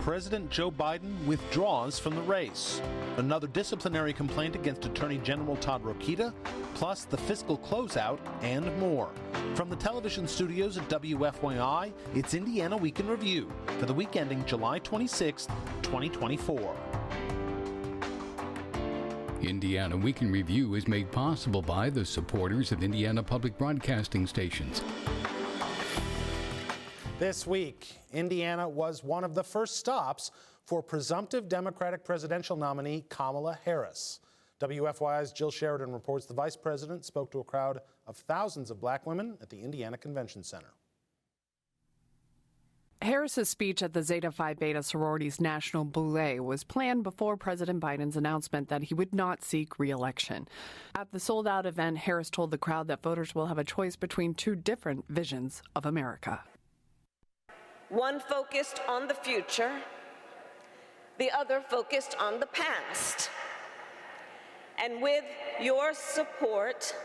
President Joe Biden withdraws from the race. Another disciplinary complaint against Attorney General Todd Rokita, plus the fiscal closeout and more. From the television studios at WFYI, it's Indiana Week in Review for the week ending July 26, 2024. Indiana Week in Review is made possible by the supporters of Indiana Public Broadcasting Stations. This week, Indiana was one of the first stops for presumptive Democratic presidential nominee Kamala Harris. WFYI's Jill Sheridan reports the vice president spoke to a crowd of thousands of black women at the Indiana Convention Center. Harris's speech at the Zeta Phi Beta Sorority's National Boule was planned before President Biden's announcement that he would not seek re-election. At the sold-out event, Harris told the crowd that voters will have a choice between two different visions of America. One focused on the future, the other focused on the past. And with your support,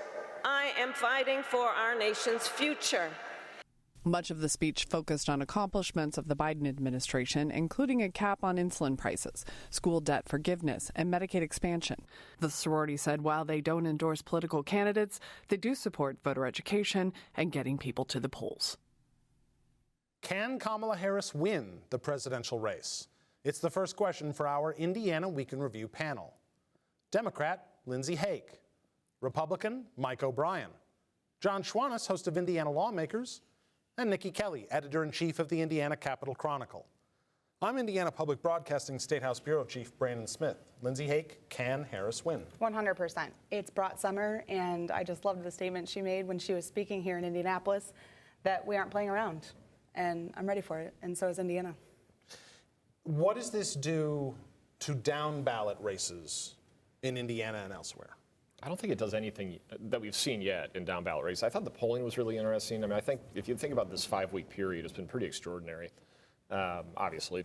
I am fighting for our nation's future. Much of the speech focused on accomplishments of the Biden administration, including a cap on insulin prices, school debt forgiveness, and Medicaid expansion. The sorority said while they don't endorse political candidates, they do support voter education and getting people to the polls. Can Kamala Harris win the presidential race? It's the first question for our Indiana Week in Review panel. Democrat Lindsay Haake, Republican Mike O'Brien, John Schwantes, host of Indiana Lawmakers, and Niki Kelly, editor-in-chief of the Indiana Capital Chronicle. I'm Indiana Public Broadcasting State House Bureau Chief Brandon Smith. Lindsay Haake, can Harris win? 100%. It's brought summer, and I just loved the statement she made when she was speaking here in Indianapolis that we aren't playing around. And I'm ready for it, and so is Indiana. What does this do to down-ballot races in Indiana and elsewhere? I don't think it does anything that we've seen yet in down-ballot races. I thought the polling was really interesting. I mean, I think if you think about this 5-week period, it's been pretty extraordinary, obviously.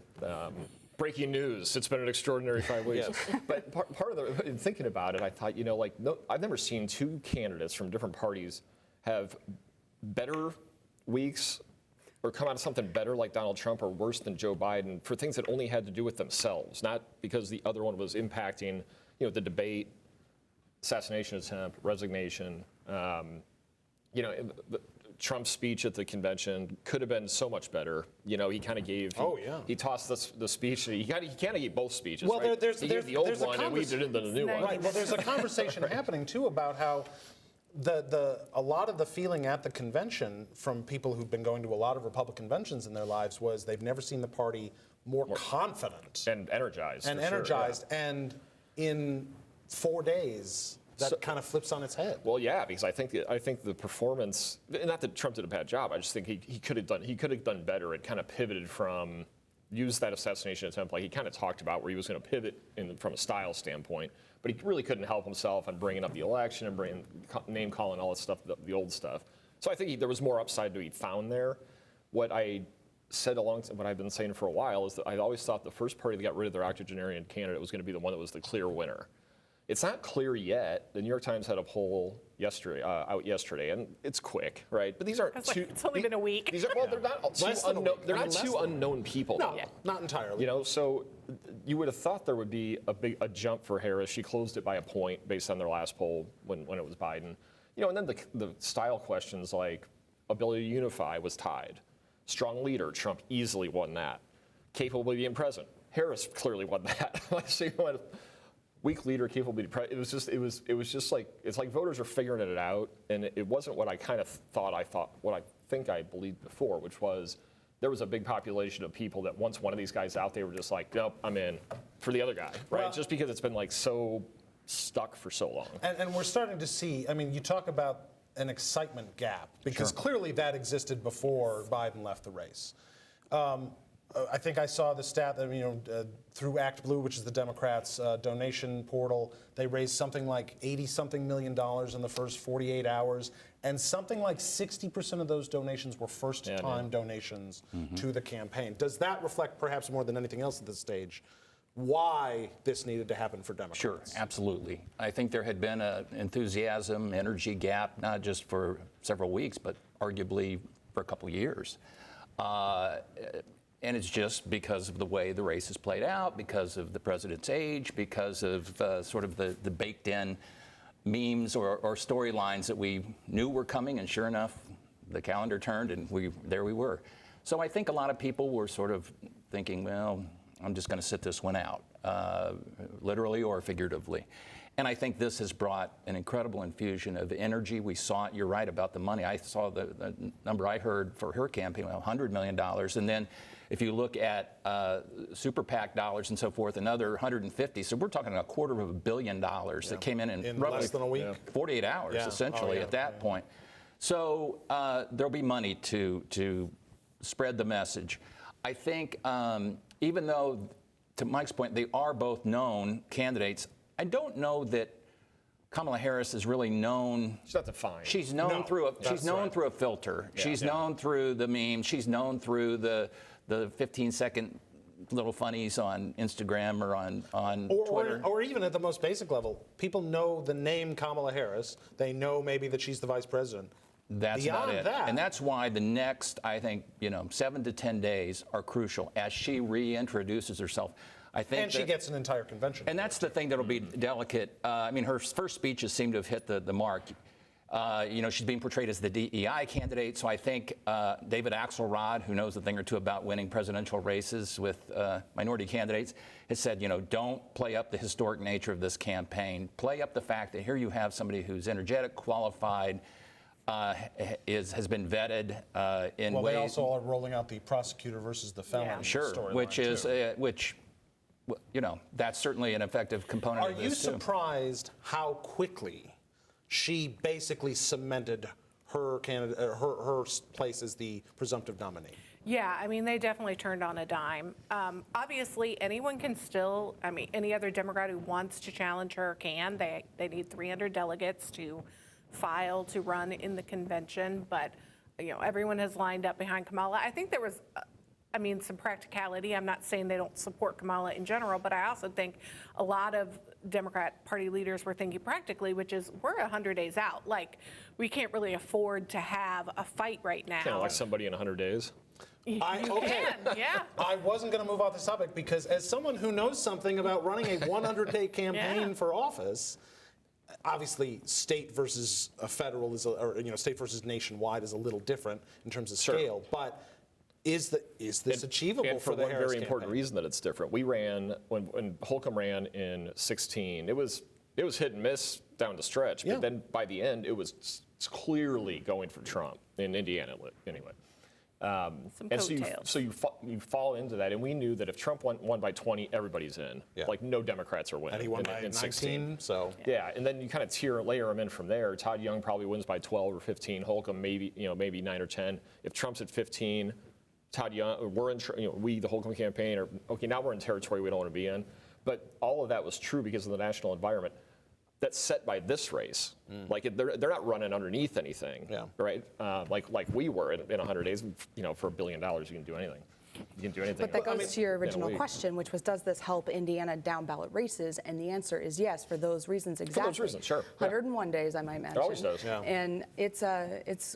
Breaking news, it's been an extraordinary 5 weeks. Yes. But part of in thinking about it, I thought, I've never seen two candidates from different parties have better weeks or come out of something better like Donald Trump or worse than Joe Biden for things that only had to do with themselves, not because the other one was impacting, the debate, assassination attempt, resignation. Trump's speech at the convention could have been so much better. He kind of gave. He tossed the speech. He kind of gave both speeches. Well, right? there's the old one and weaved it into the new one. Right. Well, there's a conversation happening too about how a lot of the feeling at the convention from people who've been going to a lot of Republican conventions in their lives was they've never seen the party more confident and energized. And in 4 days, that kind of flips on its head. Well, yeah, because I think the performance, not that Trump did a bad job, I just think he could have done better. It kind of pivoted from use that assassination attempt like he kind of talked about where he was going to pivot from a style standpoint, but he really couldn't help himself on bringing up the election and bringing name calling, all that stuff, the old stuff. So I think there was more upside to be found there. What I said what I've been saying for a while is that I always thought the first party that got rid of their octogenarian candidate was going to be the one that was the clear winner. It's not clear yet. The New York Times had a poll out yesterday, and it's quick, right? But these aren't it's only been a week. They're not two unknown people. No, not entirely. So you would have thought there would be a jump for Harris. She closed it by a point based on their last poll when it was Biden. And then the style questions like ability to unify was tied. Strong leader, Trump easily won that. Capable of being president, Harris clearly won that. Weak leader, capable of being president. It was just like it's like voters are figuring it out, and it wasn't what I kind of thought. What I think I believed before, which was there was a big population of people that once one of these guys out, they were just like, nope, I'm in for the other guy, right? Well, just because it's been so stuck for so long. And we're starting to see. I mean, you talk about an excitement gap because clearly that existed before Biden left the race. I think I saw the stat that, through Act Blue, which is the Democrats' donation portal, they raised something like $80-something million in the first 48 hours, and something like 60% of those donations were first-time donations to the campaign. Does that reflect, perhaps more than anything else at this stage, why this needed to happen for Democrats? Sure, absolutely. I think there had been an enthusiasm, energy gap, not just for several weeks, but arguably for a couple of years. And it's just because of the way the race has played out, because of the president's age, because of sort of the baked-in memes or storylines that we knew were coming, and sure enough, the calendar turned and there we were. So I think a lot of people were sort of thinking, well, I'm just going to sit this one out, literally or figuratively. And I think this has brought an incredible infusion of energy. We saw it, you're right about the money. I saw the number I heard for her campaign, $100 million. And then if you look at super PAC dollars and so forth, another 150. So we're talking $250 million that came in roughly less than a week. 48 hours, essentially, at that point. So there'll be money to spread the message. I think even though, to Mike's point, they are both known candidates, I don't know that Kamala Harris is really known. She's not defined. She's known through a filter. Yeah, she's known through the memes. She's known through the 15-second little funnies on Instagram or on Twitter. Or even at the most basic level, people know the name Kamala Harris. They know maybe that she's the vice president. That's Beyond about it. that, And that's why the next, I think, 7 to 10 days are crucial as she reintroduces herself. I think and she gets an entire convention. And that's the thing that'll be delicate. I mean, her first speeches seem to have hit the mark. She's being portrayed as the DEI candidate, so I think David Axelrod, who knows a thing or two about winning presidential races with minority candidates, has said, don't play up the historic nature of this campaign. Play up the fact that here you have somebody who's energetic, qualified, has been vetted in ways. Well, they also are rolling out the prosecutor versus the felon storyline, which that's certainly an effective component of this, Are you surprised how quickly she basically cemented her place as the presumptive nominee? Yeah, I mean, they definitely turned on a dime. Obviously, anyone can still, any other Democrat who wants to challenge her can. They need 300 delegates to file to run in the convention, but, everyone has lined up behind Kamala. I think there was some practicality. I'm not saying they don't support Kamala in general, but I also think a lot of Democrat Party leaders were thinking practically, which is we're 100 days out. Like, we can't really afford to have a fight right now. Can't elect somebody in 100 days. You can, yeah. I wasn't going to move off this topic because as someone who knows something about running a 100-day campaign for office, obviously state versus federal state versus nationwide is a little different in terms of scale, but is this achievable for the Harris campaign? And for one very important reason that it's different. We ran, when Holcomb ran in 2016, it was hit and miss down the stretch, but then by the end, it was clearly going for Trump, in Indiana anyway. Some and coattails. so you fall into that, and we knew that if Trump won by 20, everybody's in. Yeah. Like, no Democrats are winning. And he won by 19, so. Yeah, and then you kind of layer them in from there. Todd Young probably wins by 12 or 15. Holcomb maybe 9 or 10. If Trump's at 15, Todd Young, we, the Holcomb campaign, are okay. Now we're in territory we don't want to be in. But all of that was true because of the national environment that's set by this race. Like, they're not running underneath anything, right? Like we were in 100 days. For $1 billion, you can do anything. You can do anything. But that goes to your original question, which was, does this help Indiana down ballot races? And the answer is yes, for those reasons exactly. For those reasons, sure. 101 days, I might mention. It always does. Yeah. And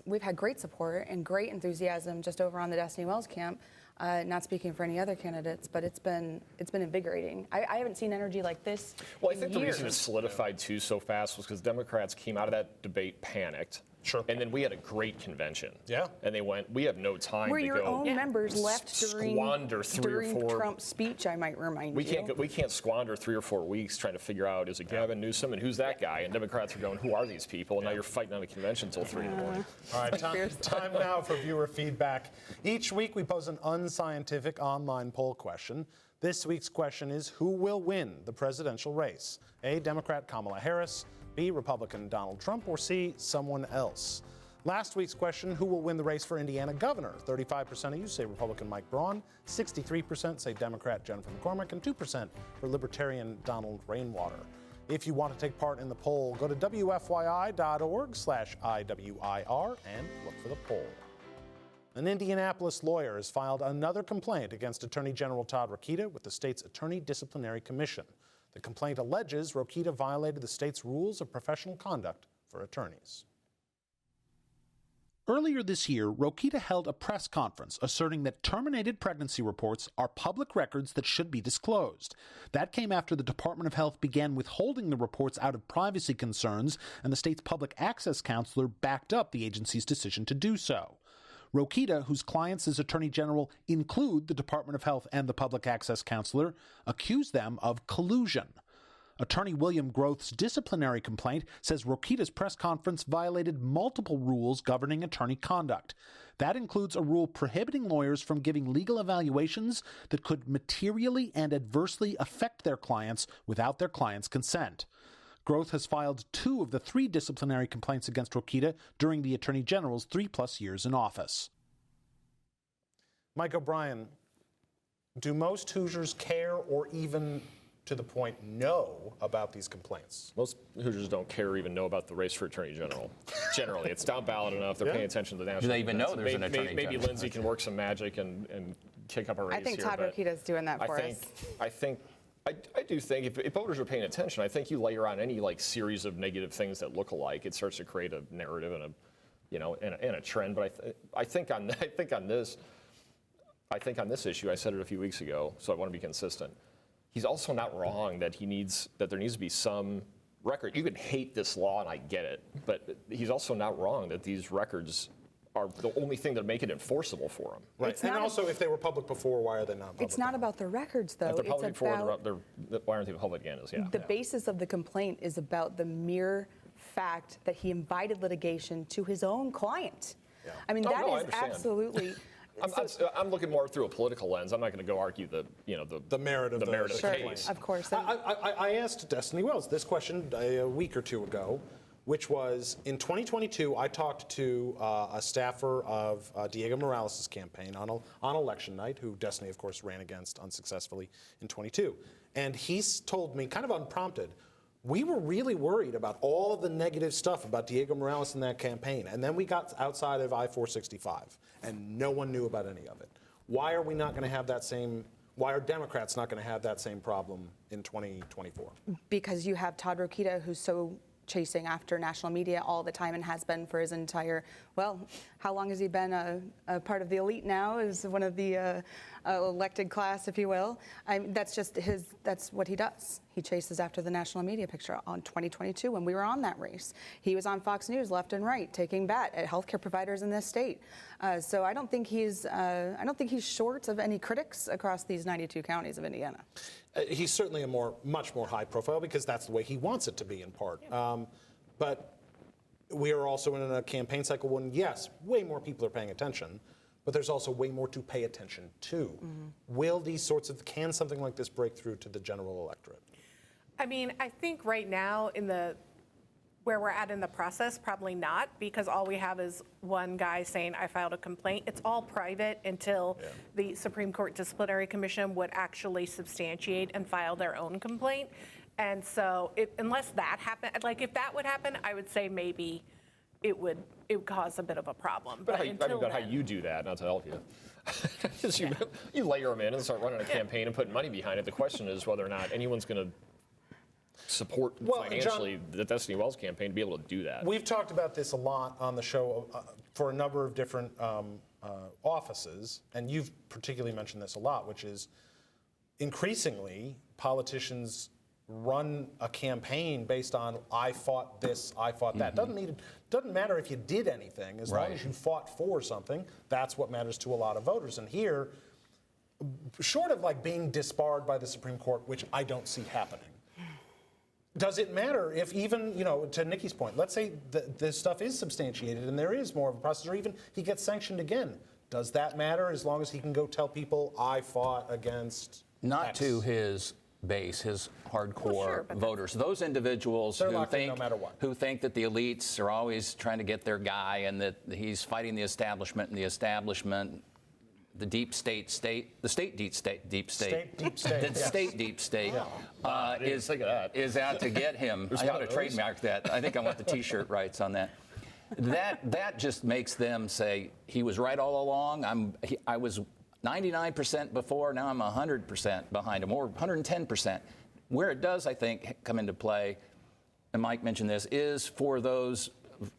we've had great support and great enthusiasm just over on the Destiny Wells camp. Not speaking for any other candidates, but it's been invigorating. I haven't seen energy like this. Well, I think the reason it solidified too so fast was because Democrats came out of that debate panicked. Sure. And then we had a great convention. Yeah. And they went, we have no time Where to your go own members left squander during Trump's speech, I might remind you. We can't squander 3 or 4 weeks trying to figure out, is it Gavin Newsom and who's that guy? And Democrats are going, who are these people? And now you're fighting on a convention until 3 in the morning. All right, time now for viewer feedback. Each week we pose an unscientific online poll question. This week's question is, who will win the presidential race? A, Democrat Kamala Harris, B, Republican Donald Trump, or C, someone else? Last week's question, who will win the race for Indiana governor? 35% of you say Republican Mike Braun, 63% say Democrat Jennifer McCormick, and 2% for Libertarian Donald Rainwater. If you want to take part in the poll, go to WFYI.org/IWIR and look for the poll. An Indianapolis lawyer has filed another complaint against Attorney General Todd Rokita with the state's Attorney Disciplinary Commission. The complaint alleges Rokita violated the state's rules of professional conduct for attorneys. Earlier this year, Rokita held a press conference asserting that terminated pregnancy reports are public records that should be disclosed. That came after the Department of Health began withholding the reports out of privacy concerns, and the state's public access counselor backed up the agency's decision to do so. Rokita, whose clients as Attorney General include the Department of Health and the public access counselor, accused them of collusion. Attorney William Groth's disciplinary complaint says Rokita's press conference violated multiple rules governing attorney conduct. That includes a rule prohibiting lawyers from giving legal evaluations that could materially and adversely affect their clients without their clients' consent. Groth has filed 2 of the 3 disciplinary complaints against Rokita during the Attorney General's 3+ years in office. Mike O'Brien, do most Hoosiers care or even to the point know about these complaints? Most Hoosiers don't care or even know about the race for Attorney General. Generally, it's down ballot enough. They're paying attention to the national. Do they even know there's an Attorney General? Maybe Lindsay can work some magic and kick up a race. I think here, Todd Rokita's doing that for us. I do think if voters are paying attention, I think you layer on any series of negative things that look alike, it starts to create a narrative and a trend. But I think on this issue, I said it a few weeks ago, so I want to be consistent. He's also not wrong that there needs to be some record. You can hate this law, and I get it, but he's also not wrong that these records are the only thing that make it enforceable for him. Right, and also if they were public before, why are they not public? It's not about the records, though. If they're public it's before, about why aren't they public again? The basis of the complaint is about the mere fact that he invited litigation to his own client. Yeah. I mean, that is absolutely. I'm looking more through a political lens. I'm not going to go argue the merit of the case. Of course. I asked Destiny Wells this question a week or 2 ago, which was in 2022. I talked to a staffer of Diego Morales' campaign on election night, who Destiny, of course, ran against unsuccessfully in 22, and he's told me, kind of unprompted, we were really worried about all of the negative stuff about Diego Morales in that campaign, and then we got outside of I-465, and no one knew about any of it. Why are we not going to have that same? Why are Democrats not going to have that same problem in 2024? Because you have Todd Rokita, who's so chasing after national media all the time and has been for his entire, how long has he been a part of the elite now, as one of the elected class, if you will. That's what he does. He chases after the national media picture. On 2022, when we were on that race, he was on Fox News left and right, taking bat at healthcare providers in this state. So I don't think he's short of any critics across these 92 counties of Indiana. He's certainly much more high profile because that's the way he wants it to be in part. But we are also in a campaign cycle when, yes, way more people are paying attention, but there's also way more to pay attention to. Mm-hmm. Can something like this break through to the general electorate? I mean, I think right now where we're at in the process, probably not, because all we have is one guy saying, I filed a complaint. It's all private until the Supreme Court Disciplinary Commission would actually substantiate and file their own complaint. And so unless that happened, if that would happen, I would say maybe it would cause a bit of a problem. But how you do that, not to help you. You layer them in and start running a campaign and putting money behind it. The question is whether or not anyone's going to support financially John, the Destiny Wells campaign to be able to do that. We've talked about this a lot on the show for a number of different offices, and you've particularly mentioned this a lot, which is increasingly politicians run a campaign based on I fought this, I fought that. Doesn't matter if you did anything, as long as you fought for something. That's what matters to a lot of voters. And here, short of being disbarred by the Supreme Court, which I don't see happening, does it matter if even, to Niki's point, let's say this stuff is substantiated and there is more of a process, or even he gets sanctioned again? Does that matter as long as he can go tell people I fought against Not X? To his base, his hardcore voters, those individuals who think, no matter what. who think that the elites are always trying to get their guy and that he's fighting the establishment, and the establishment, the deep state, the state deep state, is out to get him. I ought to trademark that. I think I want the T-shirt rights on that. That just makes them say he was right all along. I was 99% before, now I'm 100% behind him, or 110%. Where it does, I think, come into play, and Mike mentioned this, is for those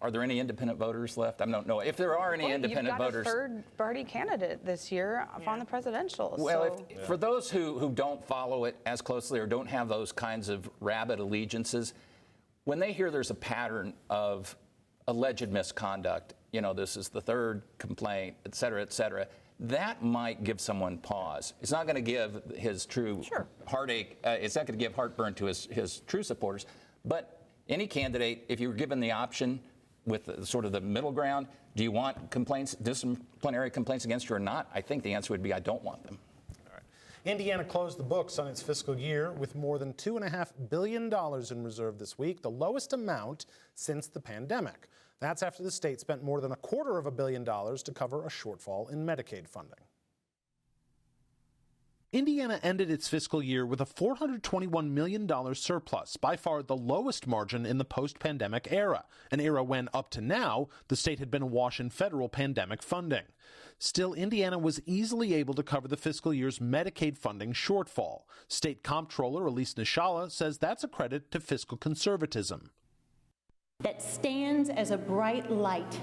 are there any independent voters left? I don't know. If there are any independent voters. You've got a third-party candidate this year on the presidential. Well, for those who don't follow it as closely or don't have those kinds of rabid allegiances, when they hear there's a pattern of alleged misconduct, this is the third complaint, et cetera, that might give someone pause. It's not going to give his true heartache, it's not going to give heartburn to his true supporters, but any candidate, if you were given the option with sort of the middle ground, do you want disciplinary complaints against you or not? I think the answer would be I don't want them. All right. Indiana closed the books on its fiscal year with more than $2.5 billion in reserve this week, the lowest amount since the pandemic. That's after the state spent more than $250 million to cover a shortfall in Medicaid funding. Indiana ended its fiscal year with a $421 million surplus, by far the lowest margin in the post-pandemic era, an era when, up to now, the state had been awash in federal pandemic funding. Still, Indiana was easily able to cover the fiscal year's Medicaid funding shortfall. State Comptroller Elise Nishala says that's a credit to fiscal conservatism. That stands as a bright light,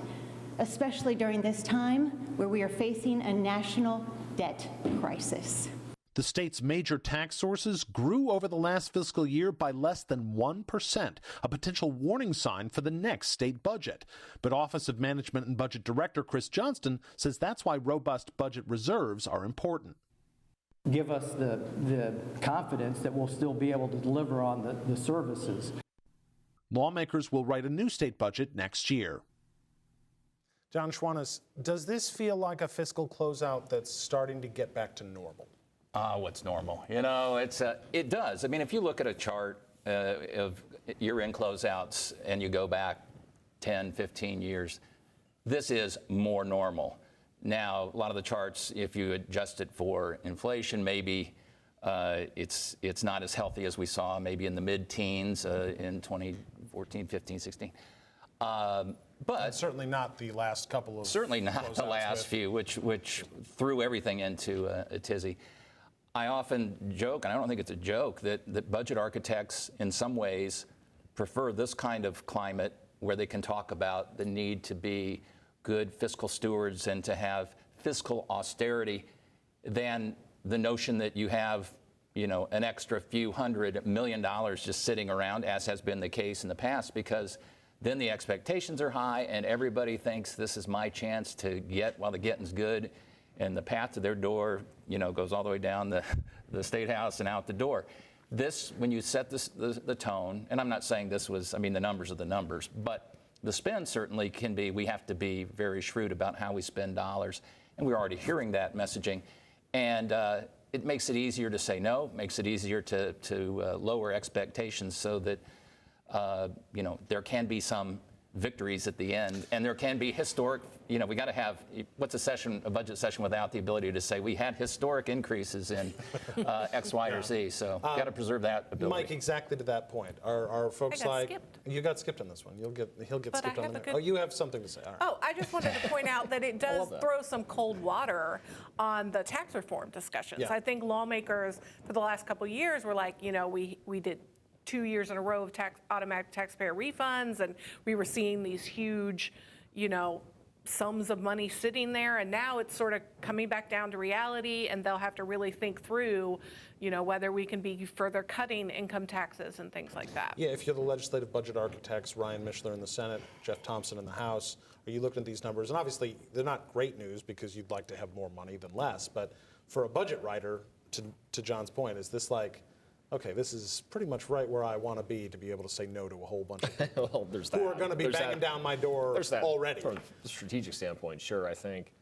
especially during this time where we are facing a national debt crisis. The state's major tax sources grew over the last fiscal year by less than 1%, a potential warning sign for the next state budget. But Office of Management and Budget Director Chris Johnston says that's why robust budget reserves are important. Give us the confidence that we'll still be able to deliver on the services. Lawmakers will write a new state budget next year. John Schwantes, does this feel like a fiscal closeout that's starting to get back to normal? What's normal? It does. I mean, if you look at a chart of year-end closeouts and you go back 10, 15 years, this is more normal. Now, a lot of the charts, if you adjust it for inflation, maybe it's not as healthy as we saw maybe in the mid-teens in 2014, 15, 16. But and certainly not the last couple of certainly not the last few, which threw everything into a tizzy. I often joke, and I don't think it's a joke, that budget architects in some ways prefer this kind of climate where they can talk about the need to be good fiscal stewards and to have fiscal austerity than the notion that you have, an extra few $100 million just sitting around, as has been the case in the past, because then the expectations are high and everybody thinks this is my chance to get while the getting's good, and the path to their door, goes all the way down the State House and out the door. This, when you set the tone, and I'm not saying this was, the numbers are the numbers, but the spend certainly can be, we have to be very shrewd about how we spend dollars, and we're already hearing that messaging. And it makes it easier to say no, makes it easier to lower expectations so that, there can be some victories at the end, and there can be historic, we got to have, what's a budget session without the ability to say we had historic increases in X, Y, or Z, so got to preserve that ability. Mike, exactly to that point, are folks you got skipped on this one, he'll get skipped on the next. Oh, you have something to say. All right. Oh, I just wanted to point out that it does throw some cold water on the tax reform discussions. Yeah. I think lawmakers for the last couple of years were like, we did 2 years in a row of automatic taxpayer refunds, and we were seeing these huge, sums of money sitting there, and now it's sort of coming back down to reality, and they'll have to really think through, whether we can be further cutting income taxes and things like that. Yeah, if you're the legislative budget architects, Ryan Mishler in the Senate, Jeff Thompson in the House, are you looking at these numbers? And obviously, they're not great news because you'd like to have more money than less, but for a budget writer, to John's point, is this like, okay, this is pretty much right where I want to be able to say no to a whole bunch of people well, there's who are going to be banging down my door already. From a strategic standpoint, sure, I think.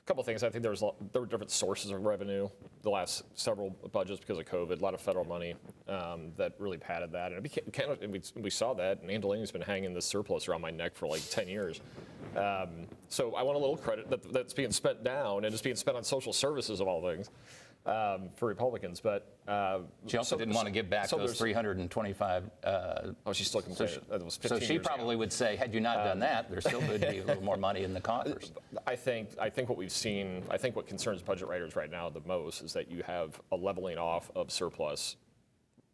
A couple things. I think there were different sources of revenue the last several budgets because of COVID, a lot of federal money that really padded that. And it became, we saw that, and Ann Delaney's been hanging this surplus around my neck for like 10 years. So I want a little credit that's being spent down, and it's being spent on social services of all things. For Republicans, but she also didn't want to give back those 325. She's still complaining. So she probably would say, had you not done that, there still would be a little more money in the coffers. I think what we've seen, what concerns budget writers right now the most is that you have a leveling off of surplus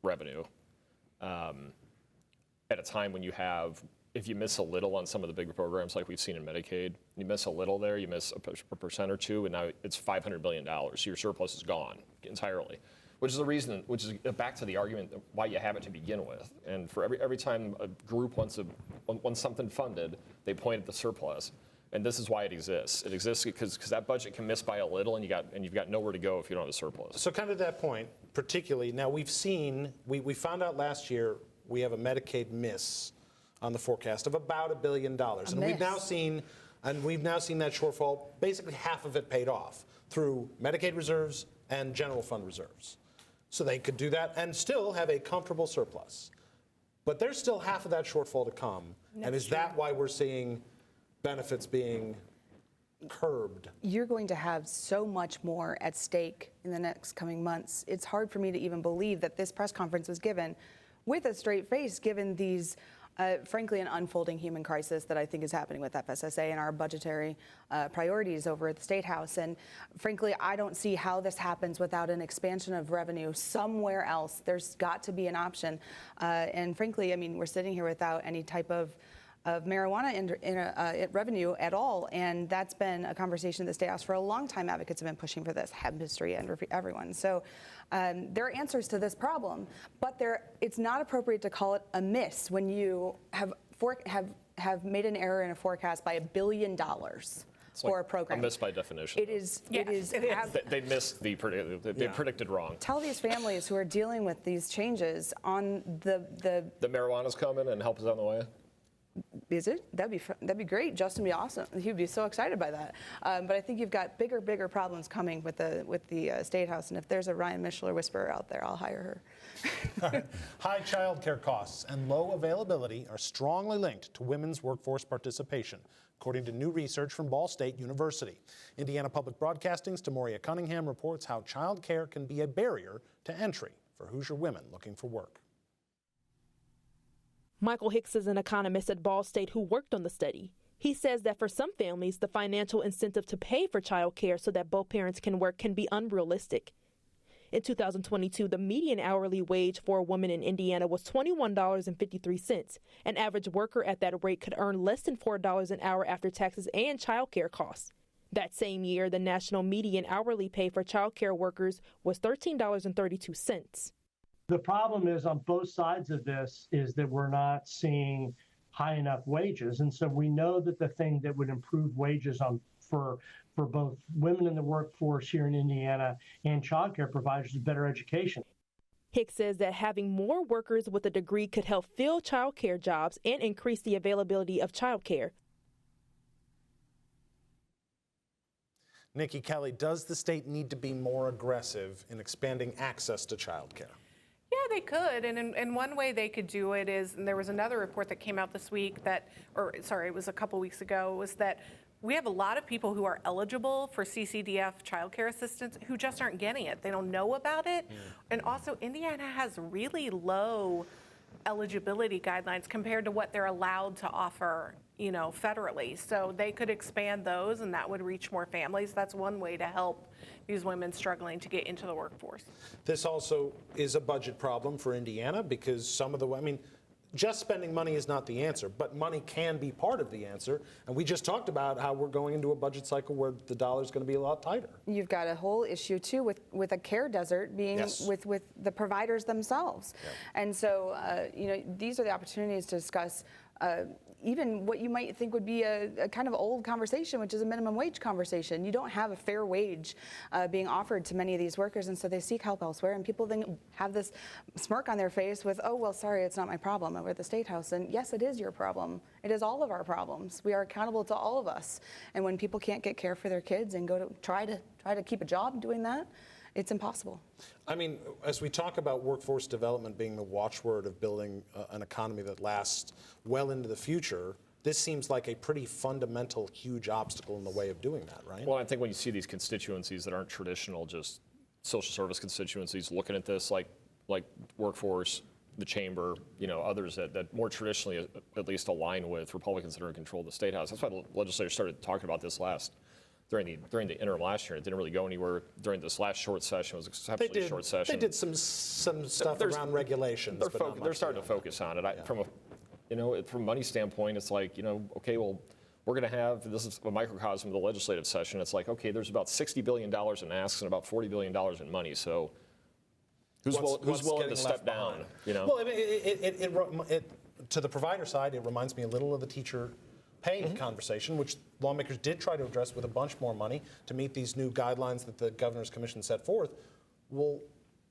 revenue at a time when you have if you miss a little on some of the big programs like we've seen in Medicaid, you miss a little there, you miss a percent or two, and now it's $500 billion. So your surplus is gone entirely, which is the reason, which is back to the argument why you have it to begin with. And for every time a group wants something funded, they point at the surplus. And this is why it exists. It exists because that budget can miss by a little, and you've got nowhere to go if you don't have a surplus. So kind of that point, particularly, now we found out last year we have a Medicaid miss on the forecast of about $1 billion. And we've now seen that shortfall, basically half of it paid off through Medicaid reserves and general fund reserves. So they could do that and still have a comfortable surplus. But there's still half of that shortfall to come. And is that why we're seeing benefits being curbed? You're going to have so much more at stake in the next coming months. It's hard for me to even believe that this press conference was given with a straight face, given these, frankly, an unfolding human crisis that I think is happening with FSSA and our budgetary priorities over at the State House. And frankly, I don't see how this happens without an expansion of revenue somewhere else. There's got to be an option. And frankly, I mean, we're sitting here without any type of marijuana revenue at all, and that's been a conversation that the State House for a long time. Advocates have been pushing for this, Hebb history and everyone. So there are answers to this problem, but it's not appropriate to call it a miss when you have made an error in a forecast by $1 billion. For a program. A miss by definition. It is. They missed they predicted wrong. Tell these families who are dealing with these changes on the marijuana's coming and help is on the way. Is it? That'd be great. Justin would be awesome. He'd be so excited by that. But I think you've got bigger problems coming with the State House. And if there's a Ryan Mishler whisperer out there, I'll hire her. High child care costs and low availability are strongly linked to women's workforce participation, according to new research from Ball State University. Indiana Public Broadcasting's Tamoria Cunningham reports how child care can be a barrier to entry for Hoosier women looking for work. Michael Hicks is an economist at Ball State who worked on the study. He says that for some families, the financial incentive to pay for child care so that both parents can work can be unrealistic. In 2022, the median hourly wage for a woman in Indiana was $21.53. An average worker at that rate could earn less than $4 an hour after taxes and child care costs. That same year, the national median hourly pay for child care workers was $13.32. The problem is on both sides of this is that we're not seeing high enough wages. And so we know that the thing that would improve wages for both women in the workforce here in Indiana and child care providers is better education. Hicks says that having more workers with a degree could help fill child care jobs and increase the availability of child care. Niki Kelly, does the state need to be more aggressive in expanding access to child care? Yeah, they could, and one way they could do it is, and there was another report that came out this week it was a couple weeks ago, was that we have a lot of people who are eligible for CCDF childcare assistance who just aren't getting it. They don't know about it. And also, Indiana has really low eligibility guidelines compared to what they're allowed to offer, federally. So they could expand those, and that would reach more families. That's one way to help these women struggling to get into the workforce. This also is a budget problem for Indiana because just spending money is not the answer, but money can be part of the answer. And we just talked about how we're going into a budget cycle where the dollar's going to be a lot tighter. You've got a whole issue, too, with a care desert being with the providers themselves. Yeah. And so, these are the opportunities to discuss even what you might think would be a kind of old conversation, which is a minimum wage conversation. You don't have a fair wage being offered to many of these workers, and so they seek help elsewhere, and people then have this smirk on their face with, oh, well, sorry, it's not my problem over at the State House. And yes, it is your problem. It is all of our problems. We are accountable to all of us. And when people can't get care for their kids and go to try to keep a job doing that, it's impossible. As we talk about workforce development being the watchword of building an economy that lasts well into the future, this seems like a pretty fundamental, huge obstacle in the way of doing that, right? Well, I think when you see these constituencies that aren't traditional, just social service constituencies looking at this, like workforce, the chamber, others that more traditionally at least align with Republicans that are in control of the State House. That's why the legislators started talking about this during the interim last year. It didn't really go anywhere during this last short session. It was an exceptionally short session. They did some stuff around regulations. They're starting to focus on it. from a money standpoint, it's like, okay, well, we're going to have, this is a microcosm of the legislative session. It's like, okay, there's about $60 billion in asks and about $40 billion in money. So who's willing to step down? Well, I mean, to the provider side, it reminds me a little of the teacher pay conversation, which lawmakers did try to address with a bunch more money to meet these new guidelines that the Governor's Commission set forth. Well,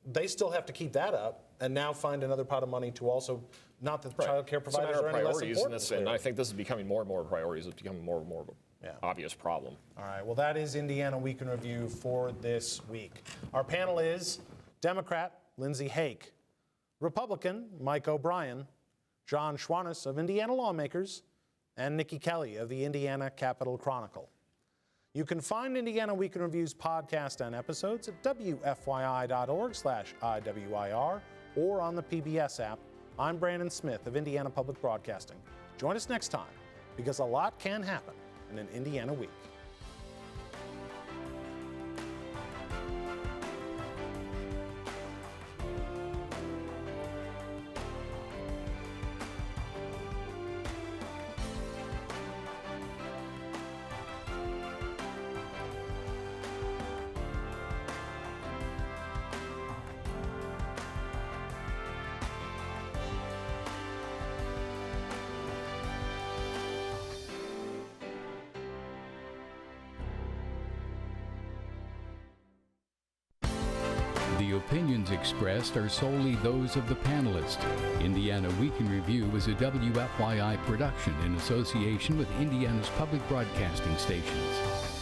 they still have to keep that up and now find another pot of money to also, not that child care providers are any less important. And I think this is becoming more and more priorities. It's becoming more and more of an obvious problem. All right, well, that is Indiana Week in Review for this week. Our panel is Democrat Lindsay Haake, Republican Mike O'Brien, John Schwantes of Indiana Lawmakers, and Niki Kelly of the Indiana Capital Chronicle. You can find Indiana Week in Review's podcast and episodes at WFYI.org/IWIR or on the PBS app. I'm Brandon Smith of Indiana Public Broadcasting. Join us next time, because a lot can happen in an Indiana week. The opinions expressed are solely those of the panelists. Indiana Week in Review is a WFYI production in association with Indiana's public broadcasting stations.